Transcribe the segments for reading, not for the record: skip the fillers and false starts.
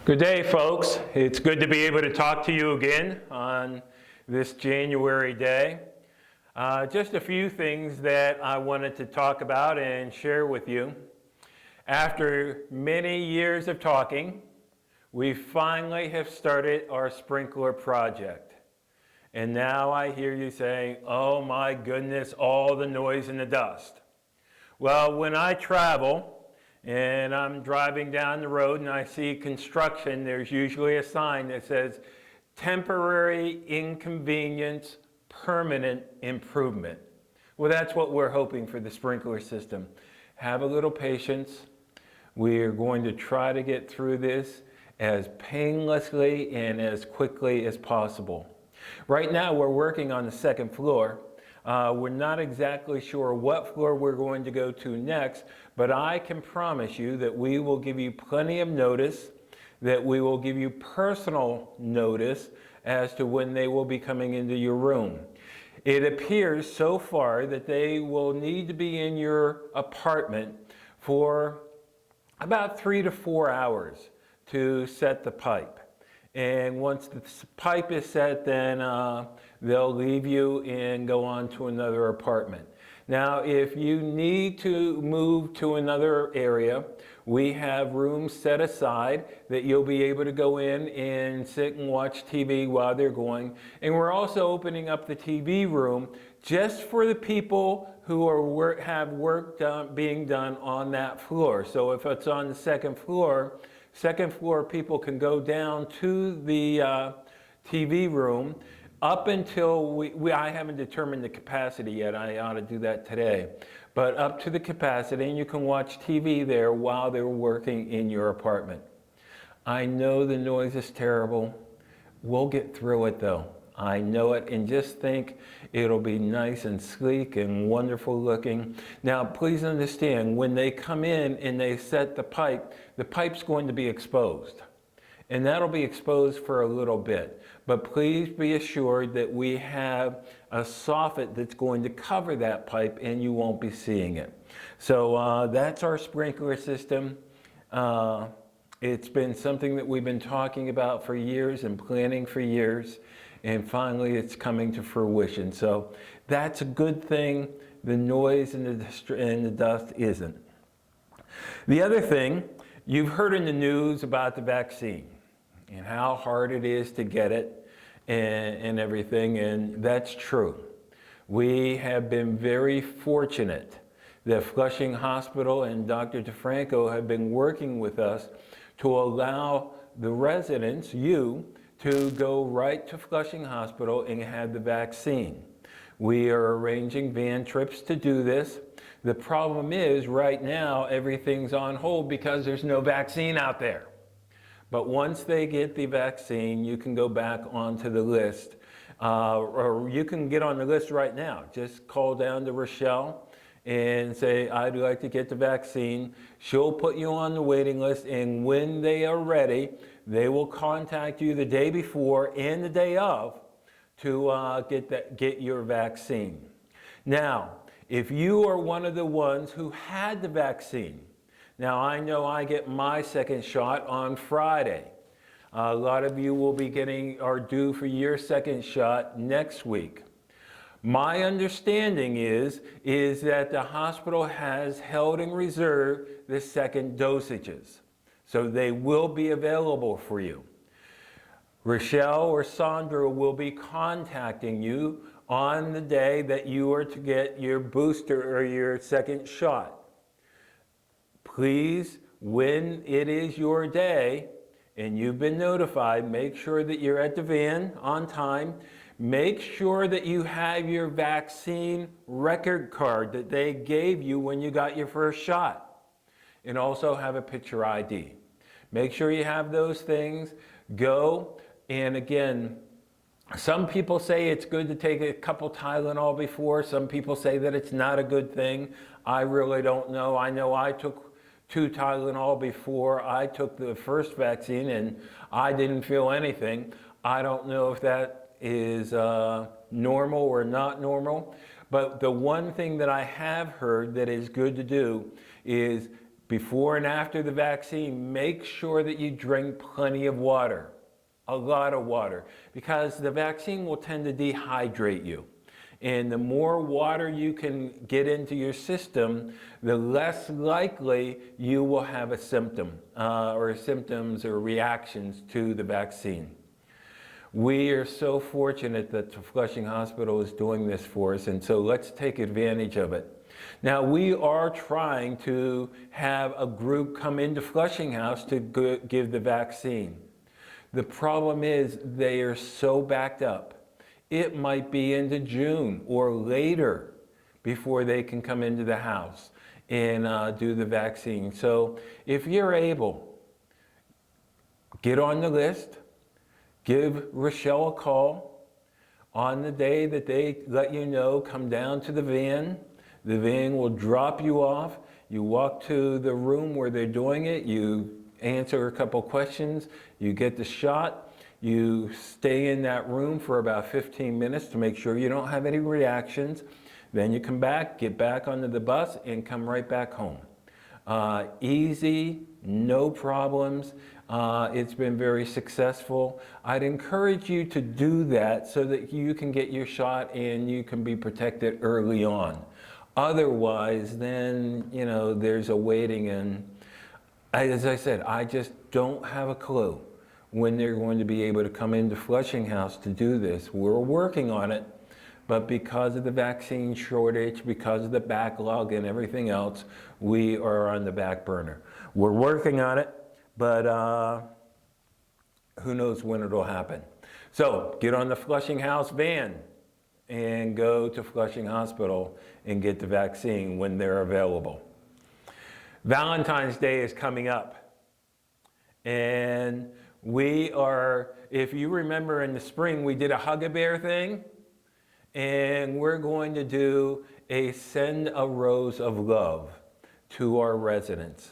Good day, folks. It's good to be able to talk to you again on this January day. Just a few things that I wanted to talk about and share with you. After many years of talking, we finally have started our sprinkler project. And now I hear you saying, oh my goodness, all the noise and the dust. Well, when I travel, and I'm driving down the road and I see construction, there's usually a sign that says, temporary inconvenience, permanent improvement. Well, that's what we're hoping for the sprinkler system. Have a little patience. We're going to try to get through this as painlessly and as quickly as possible. Right now, we're working on the second floor. We're not exactly sure what floor we're going to go to next, but I can promise you that we will give you plenty of notice, that we will give you personal notice as to when they will be coming into your room. It appears so far that they will need to be in your apartment for about 3 to 4 hours to set the pipe. And once the pipe is set, then they'll leave you and go on to another apartment. Now, if you need to move to another area, we have rooms set aside that you'll be able to go in and sit and watch TV while they're going. And we're also opening up the TV room just for the people who are have work being done on that floor. So if it's on the second floor people can go down to the TV room up until I haven't determined the capacity yet. I ought to do that today. But up to the capacity, and you can watch TV there while they're working in your apartment. I know the noise is terrible. We'll get through it though. I know it, and just think it'll be nice and sleek and wonderful looking. Now, please understand, when they come in and they set the pipe's going to be exposed. And that'll be exposed for a little bit. But please be assured that we have a soffit that's going to cover that pipe and you won't be seeing it. So that's our sprinkler system. It's been something that we've been talking about for years and planning for years. And finally, it's coming to fruition. So that's a good thing. The noise and the dust isn't. The other thing, you've heard in the news about the vaccine and how hard it is to get it and everything, and that's true. We have been very fortunate that Flushing Hospital and Dr. DeFranco have been working with us to allow the residents, you, to go right to Flushing Hospital and have the vaccine. We are arranging van trips to do this. The problem is right now everything's on hold because there's no vaccine out there. But once they get the vaccine, you can go back onto the list, or you can get on the list right now. Just call down to Rochelle and say, I'd like to get the vaccine. She'll put you on the waiting list, and when they are ready, they will contact you the day before and the day of to get your vaccine. Now, if you are one of the ones who had the vaccine, now I know I get my second shot on Friday. A lot of you will be getting or due for your second shot next week. My understanding is that the hospital has held in reserve the second dosages. So they will be available for you. Rochelle or Sandra will be contacting you on the day that you are to get your booster or your second shot. Please, when it is your day and you've been notified, make sure that you're at the van on time. Make sure that you have your vaccine record card that they gave you when you got your first shot. And also have a picture ID. Make sure you have those things. Go, and again, some people say it's good to take a couple Tylenol before. Some people say that it's not a good thing. I really don't know. I know I took 2 Tylenol before I took the first vaccine and I didn't feel anything. I don't know if that is normal or not normal. But the one thing that I have heard that is good to do is before and after the vaccine, make sure that you drink plenty of water, a lot of water, because the vaccine will tend to dehydrate you. And the more water you can get into your system, the less likely you will have a symptom or symptoms or reactions to the vaccine. We are so fortunate that the Flushing Hospital is doing this for us, and so let's take advantage of it. Now, we are trying to have a group come into Flushing House to give the vaccine. The problem is they are so backed up. It might be into June or later before they can come into the house and do the vaccine. So if you're able, get on the list, give Rochelle a call. On the day that they let you know, come down to the van. The van will drop you off. You walk to the room where they're doing it. You answer a couple questions. You get the shot. You stay in that room for about 15 minutes to make sure you don't have any reactions. Then you come back, get back onto the bus, and come right back home. Easy, no problems. It's been very successful. I'd encourage you to do that so that you can get your shot and you can be protected early on. Otherwise, then, you know, there's a waiting, and as I said, I just don't have a clue when they're going to be able to come into Flushing House to do this. We're working on it, but because of the vaccine shortage, because of the backlog and everything else, we are on the back burner. We're working on it, but who knows when it'll happen. So get on the Flushing House van and go to Flushing Hospital and get the vaccine when they're available. Valentine's Day is coming up, and we are, if you remember in the spring, we did a Hug-a-Bear thing, and we're going to do a Send a Rose of Love to our residents.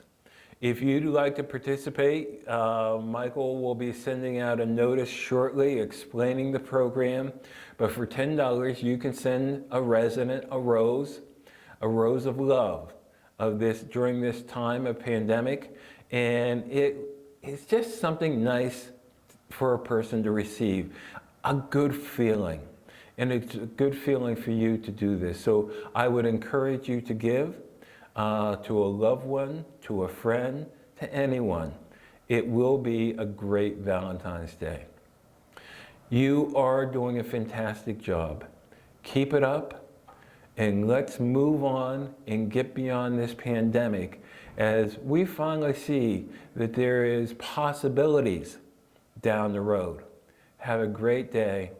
If you'd like to participate, Michael will be sending out a notice shortly explaining the program, but for $10 you can send a resident a rose of love during this time of pandemic, and it's just something nice for a person to receive, a good feeling. And it's a good feeling for you to do this. So I would encourage you to give to a loved one, to a friend, to anyone. It will be a great Valentine's Day. You are doing a fantastic job. Keep it up, and let's move on and get beyond this pandemic as we finally see that there is possibilities down the road. Have a great day,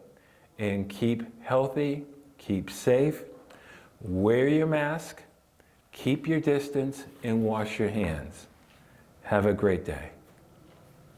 and keep healthy, keep safe, wear your mask, keep your distance, and wash your hands. Have a great day.